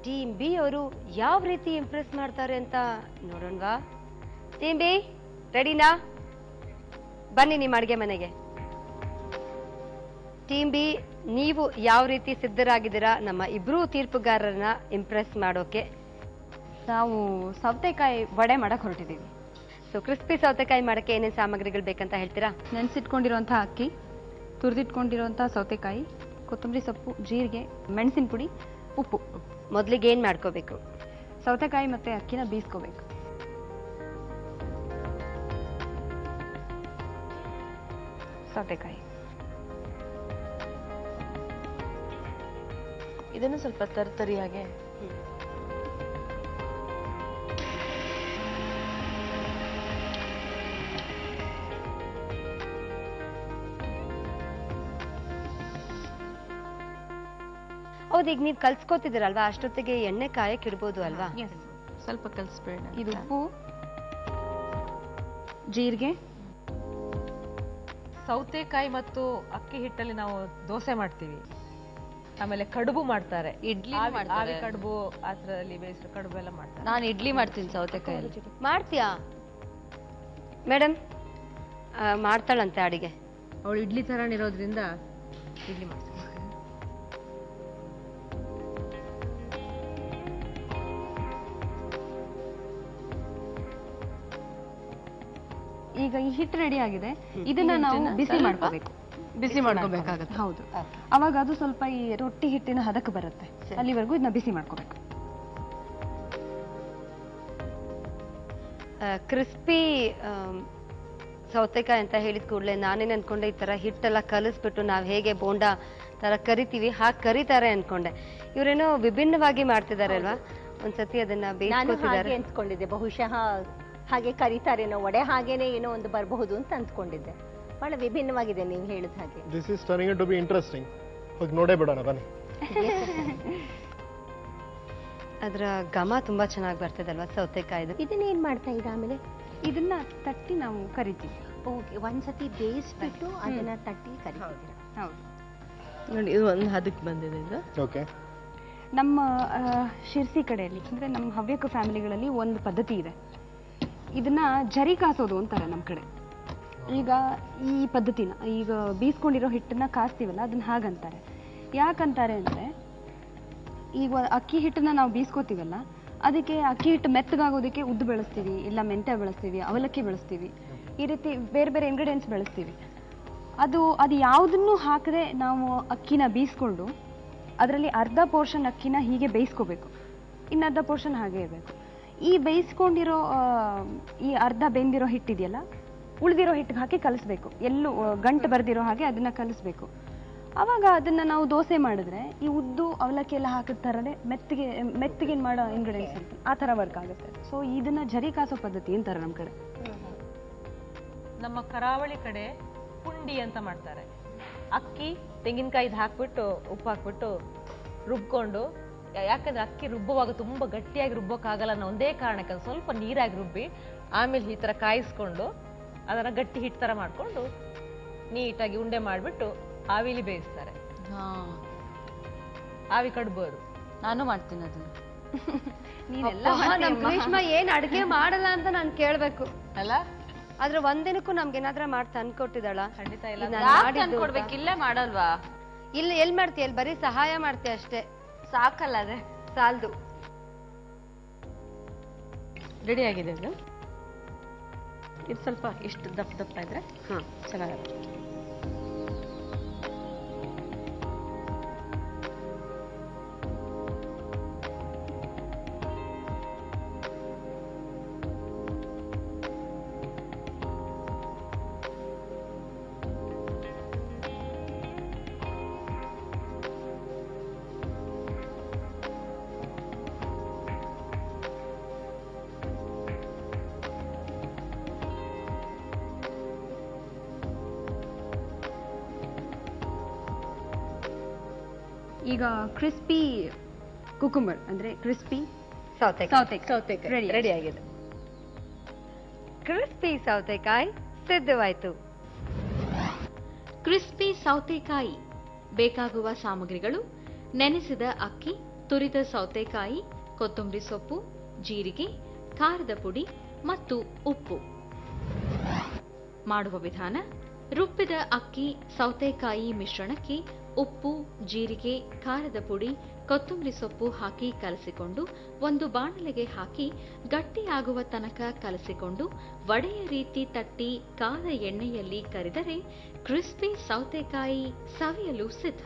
Team B ಅವರು ಯಾವ ರೀತಿ ಇಂಪ್ರೆಸ್ ಮಾಡ್ತಾರೆ ಅಂತ ನೋಡೋಣವಾ? ಟೀಮ್ ಬಿ ರೆಡಿನಾ? ಬನ್ನಿ ನಿಮ್ಮ ಅಡುಗೆ ಮನೆಗೆ. ಟೀಮ್ ಬಿ, ನೀವು ಯಾವ ರೀತಿ ಸಿದ್ಧರಾಗಿದ್ದೀರಾ ನಮ್ಮ ಇಬ್ರು ತೀರ್ಪುಗಾರರನ್ನ ಇಂಪ್ರೆಸ್ ಮಾಡೋಕೆ? ನಾವು ಸೌತೆಕಾಯಿ ವಡೆ ಮಾಡಕ್ ಹೊರಟಿದ್ದೀವಿ. ಸೊ ಕ್ರಿಸ್ಪಿ ಸೌತೆಕಾಯಿ ಮಾಡಕ್ಕೆ ಏನೇನು ಸಾಮಗ್ರಿಗಳು ಬೇಕಂತ ಹೇಳ್ತೀರಾ? ನೆನೆಸಿಟ್ಕೊಂಡಿರುವಂಥ ಅಕ್ಕಿ, ತುರಿದಿಟ್ಕೊಂಡಿರುವಂಥ ಸೌತೆಕಾಯಿ, ಕೊತ್ತಂಬರಿ ಸೊಪ್ಪು, ಜೀರಿಗೆ, ಮೆಣಸಿನ ಪುಡಿ, ಉಪ್ಪು. ಮೊದಲಿಗೆ ಏನು ಮಾಡ್ಕೋಬೇಕು? ಸೌತೆಕಾಯಿ ಮತ್ತೆ ಅಕ್ಕಿನ ಬೇಯಿಸ್ಕೋಬೇಕು. ಸೌತೆಕಾಯಿ ಇದನ್ನು ಸ್ವಲ್ಪ ತರ್ತರಿಯಾಗೆ ಹೌದು, ಈಗ ನೀವು ಕಲ್ಸ್ಕೊತಿದ್ದೀರಲ್ವಾ, ಅಷ್ಟೊತ್ತಿಗೆ ಎಣ್ಣೆ ಕಾಯಕ್ಕೆ ಇಡ್ಬೋದು ಅಲ್ವಾ? ಸ್ವಲ್ಪ ಕಲಿಸ್ಬೇಡ. ಇದು ಉಪ್ಪು, ಜೀರಿಗೆ. ಸೌತೆಕಾಯಿ ಮತ್ತು ಅಕ್ಕಿ ಹಿಟ್ಟಲ್ಲಿ ನಾವು ದೋಸೆ ಮಾಡ್ತೀವಿ, ಆಮೇಲೆ ಕಡುಬು ಮಾಡ್ತಾರೆ, ಇಡ್ಲಿ ಆವಿ ಕಡುಬು, ಆತರಲ್ಲಿ ಬೇಯಿಸಿದ ಕಡುಬು ಎಲ್ಲ ಮಾಡ್ತಾರೆ. ನಾನು ಇಡ್ಲಿ ಮಾಡ್ತೀನಿ ಸೌತೆಕಾಯಿ. ಮಾಡ್ತೀಯಾ ಮೇಡಮ್? ಮಾಡ್ತಾಳಂತೆ ಅಡಿಗೆ. ಅವಳು ಇಡ್ಲಿ ತರನಿರೋದ್ರಿಂದ ಇಡ್ಲಿ ಮಾಡ್ತೀನಿ. ಈಗ ಈ ಹಿಟ್ಟು ರೆಡಿ ಆಗಿದೆ, ಇದನ್ನ ನಾವು ಬಿಸಿ ಮಾಡ್ಕೋಬೇಕು. ಬಿಸಿ ಮಾಡ್ಕೋಬೇಕಾಗತ್ತೆ. ಹೌದು, ಅವಾಗ ಅದು ಸ್ವಲ್ಪ ಈ ರೊಟ್ಟಿ ಹಿಟ್ಟಿನ ಹದಕ್ಕೆ ಬರುತ್ತೆ. ಅಲ್ಲಿವರೆಗೂ ಇದನ್ನ ಬಿಸಿ ಮಾಡ್ಕೋಬೇಕು. ಕ್ರಿಸ್ಪಿ ಸೌತೆಕಾಯಿ ಅಂತ ಹೇಳಿದ ಕೂಡಲೇ ನಾನೇನು ಅನ್ಕೊಂಡೆ, ಈ ತರ ಹಿಟ್ಟೆಲ್ಲ ಕಲಿಸ್ಬಿಟ್ಟು ನಾವು ಹೇಗೆ ಬೋಂಡಾ ತರ ಕರಿತೀವಿ ಹಾಗೆ ಕರಿತಾರೆ ಅನ್ಕೊಂಡೆ. ಇವರೇನೋ ವಿಭಿನ್ನವಾಗಿ ಮಾಡ್ತಿದ್ದಾರೆ ಅಲ್ವಾ? ಒಂದ್ಸತಿ ಅದನ್ನ ಬೇಯಿಸ್ಕೊತಿದ್ದಾರೆ ಅನ್ಸ್ಕೊಂಡಿದ್ದೆ. ಬಹುಶಃ ಹಾಗೆ ಕರೀತಾರೇನೋ, ವಡೆ ಹಾಗೇನೆ ಏನೋ ಒಂದು ಬರಬಹುದು ಅಂತ ಅನ್ಸ್ಕೊಂಡಿದ್ದೆ. ಬಹಳ ವಿಭಿನ್ನವಾಗಿದೆ ನೀವು ಹೇಳಿದ ಹಾಗೆ. This is turning to be interesting. ಹೋಗಿ ನೋಡೇ ಬಿಡೋಣ ಬನ್ನಿ. ಅದರ ಘಮ ತುಂಬಾ ಚೆನ್ನಾಗಿ ಬರ್ತದಲ್ವಾ ಸೌತೆಕಾಯಿದು? ಇದನ್ನ ಏನ್ ಮಾಡ್ತಾ ಇದ್ದ ಆಮೇಲೆ? ಇದನ್ನ ತಟ್ಟಿ ನಾವು ಕರಿತೀವಿ. ಓಕೆ, ಒಂದ್ಸತಿ ಬೇಯಿಸ್ಬಿಟ್ಟು ಅದನ್ನ ತಟ್ಟಿ ಕರಿತೀವಿ. ಹೌದು ನೋಡಿ, ಇದು ಒಂದು ಹದಕ್ಕೆ ಬಂದಿದೆ ಇದು. ಓಕೆ. ನಮ್ಮ ಶಿರ್ಸಿ ಕಡೆಯಲ್ಲಿ ಅಂದ್ರೆ ನಮ್ಮ ಹವ್ಯಕ ಫ್ಯಾಮಿಲಿಗಳಲ್ಲಿ ಒಂದು ಪದ್ಧತಿ ಇದೆ. ಇದನ್ನ ಜರಿ ಕಾಸೋದು ಅಂತಾರೆ ನಮ್ಮ ಕಡೆ. ಈಗ ಈ ಪದ್ಧತಿನ, ಈಗ ಬೀಸ್ಕೊಂಡಿರೋ ಹಿಟ್ಟನ್ನ ಕಾಸ್ತೀವಲ್ಲ, ಅದನ್ನ ಹಾಗಂತಾರೆ. ಯಾಕಂತಾರೆ ಅಂದ್ರೆ, ಈಗ ಅಕ್ಕಿ ಹಿಟ್ಟನ್ನ ನಾವು ಬೀಸ್ಕೋತೀವಲ್ಲ, ಅದಕ್ಕೆ ಅಕ್ಕಿ ಹಿಟ್ಟು ಮೆತ್ತಗಾಗೋದಕ್ಕೆ ಉದ್ದು ಬೆಳೆಸ್ತೀವಿ, ಇಲ್ಲ ಮೆಂತ್ಯ ಬೆಳೆಸ್ತೀವಿ, ಅವಲಕ್ಕಿ ಬೆಳೆಸ್ತೀವಿ, ಈ ರೀತಿ ಬೇರೆ ಬೇರೆ ಇಂಗ್ರೀಡಿಯೆಂಟ್ಸ್ ಬೆಳೆಸ್ತೀವಿ. ಅದು ಯಾವುದನ್ನು ಹಾಕದೆ ನಾವು ಅಕ್ಕಿನ ಬೀಸ್ಕೊಂಡು ಅದರಲ್ಲಿ ಅರ್ಧ ಪೋರ್ಷನ್ ಅಕ್ಕಿನ ಹೀಗೆ ಬೇಯಿಸ್ಕೋಬೇಕು, ಇನ್ನರ್ಧ ಪೋರ್ಷನ್ ಹಾಗೆ ಇರಬೇಕು. ಈ ಬೇಯಿಸ್ಕೊಂಡಿರೋ ಈ ಅರ್ಧ ಬೆಂದಿರೋ ಹಿಟ್ಟಿದೆಯಲ್ಲ, ಉಳಿದಿರೋ ಹಿಟ್ಟಿಗೆ ಹಾಕಿ ಕಲಿಸ್ಬೇಕು. ಎಲ್ಲೂ ಗಂಟು ಬರ್ದಿರೋ ಹಾಗೆ ಅದನ್ನ ಕಲಿಸ್ಬೇಕು. ಅವಾಗ ಅದನ್ನ ನಾವು ದೋಸೆ ಮಾಡಿದ್ರೆ ಈ ಉದ್ದು ಅವಲಕ್ಕಿ ಎಲ್ಲ ಹಾಕಿದ ಥರನೇ ಮೆತ್ತಿಗೆ ಮಾಡೋ ಇಂಗ್ರೀಡಿಯೆಂಟ್ಸ್ ಅಂತ ಆ ಥರ ವರ್ಕ್ ಆಗುತ್ತೆ. ಸೊ ಇದನ್ನ ಜರಿ ಕಾಸೋ ಪದ್ಧತಿ ಅಂತಾರೆ ನಮ್ಮ ಕಡೆ. ನಮ್ಮ ಕರಾವಳಿ ಕಡೆ ಪುಂಡಿ ಅಂತ ಮಾಡ್ತಾರೆ. ಅಕ್ಕಿ ತೆಂಗಿನಕಾಯಿ ಹಾಕ್ಬಿಟ್ಟು ಉಪ್ಪು ಹಾಕ್ಬಿಟ್ಟು ರುಬ್ಕೊಂಡು, ಯಾಕಂದ್ರೆ ಅಕ್ಕಿ ರುಬ್ಬುವಾಗ ತುಂಬಾ ಗಟ್ಟಿಯಾಗಿ ರುಬ್ಬೋಕ್ಕಾಗಲ್ಲ ಅನ್ನೋ ಒಂದೇ ಕಾರಣಕ್ಕೆ ಸ್ವಲ್ಪ ನೀರಾಗಿ ರುಬ್ಬಿ ಆಮೇಲೆ ಈ ತರ ಕಾಯಿಸ್ಕೊಂಡು ಅದನ್ನ ಗಟ್ಟಿ ಹಿಟ್ಟು ತರ ಮಾಡ್ಕೊಂಡು ನೀಟಾಗಿ ಉಂಡೆ ಮಾಡ್ಬಿಟ್ಟು ಆವಿಲಿ ಬೇಯಿಸ್ತಾರೆ. ಆವಿ ಕಡುಬು ಅದು. ನಾನು ಮಾಡ್ತೀನಿ ಅದನ್ನ. ನಮ್ ಗ್ರೀಷ್ಮ ಏನ್ ಅಡ್ಗೆ ಮಾಡಲ್ಲ ಅಂತ ನಾನು ಕೇಳ್ಬೇಕು ಅಲ್ಲ? ಆದ್ರೆ ಒಂದಿನಕ್ಕೂ ನಮ್ಗೇನಾದ್ರ ಮಾಡಿ ತಂದ್ಕೊಟ್ಟಿದ್ದಾಳ? ಖಂಡಿತ ಇಲ್ಲ. ಕೊಡ್ಬೇಕು, ಇಲ್ಲೇ ಮಾಡಲ್ವಾ? ಇಲ್ಲ, ಎಲ್ ಮಾಡ್ತೀಯ? ಅಲ್ಲಿ ಬರೀ ಸಹಾಯ ಮಾಡ್ತೀಯ ಅಷ್ಟೇ, ಸಾಕಲ್ಲ ಅದೇ ಸಾಲ್ದು. ರೆಡಿ ಆಗಿದೆ ಅದು. ಇದು ಸ್ವಲ್ಪ ಇಷ್ಟು ದಪ್ಪ ದಪ್ಪ ಇದ್ರೆ ಚೆನ್ನಾಗುತ್ತೆ. ಈಗ ಕ್ರಿಸ್ಪಿ ಕುಕುಂಬರ್ ಅಂದ್ರೆ ಕ್ರಿಸ್ಪಿ ಸೌತೆಕಾಯಿ ರೆಡಿ ಆಗಿದೆ. ಕ್ರಿಸ್ಪಿ ಸೌತೆಕಾಯಿ ಸಿದ್ಧವಾಯ್ತು. ಕ್ರಿಸ್ಪಿ ಸೌತೆಕಾಯಿ ಬೇಕಾಗುವ ಸಾಮಗ್ರಿಗಳು: ನೆನೆಸಿದ ಅಕ್ಕಿ, ತುರಿದ ಸೌತೆಕಾಯಿ, ಕೊತ್ತಂಬರಿ ಸೊಪ್ಪು, ಜೀರಿಗೆ, ಖಾರದ ಪುಡಿ ಮತ್ತು ಉಪ್ಪು. ಮಾಡುವ ವಿಧಾನ: ರುಬ್ಬಿದ ಅಕ್ಕಿ ಸೌತೆಕಾಯಿ ಮಿಶ್ರಣಕ್ಕೆ ಉಪ್ಪು, ಜೀರಿಗೆ, ಖಾರದ ಪುಡಿ, ಕೊತ್ತಂಬರಿ ಸೊಪ್ಪು ಹಾಕಿ ಕಲಸಿಕೊಂಡು ಒಂದು ಬಾಣಲೆಗೆ ಹಾಕಿ ಗಟ್ಟಿಯಾಗುವ ತನಕ ಕಲಸಿಕೊಂಡು ವಡೆಯ ರೀತಿ ತಟ್ಟಿ ಕಾದ ಎಣ್ಣೆಯಲ್ಲಿ ಕರಿದರೆ ಕ್ರಿಸ್ಪಿ ಸೌತೆಕಾಯಿ ಸವಿಯಲು ಸಿದ್ಧ.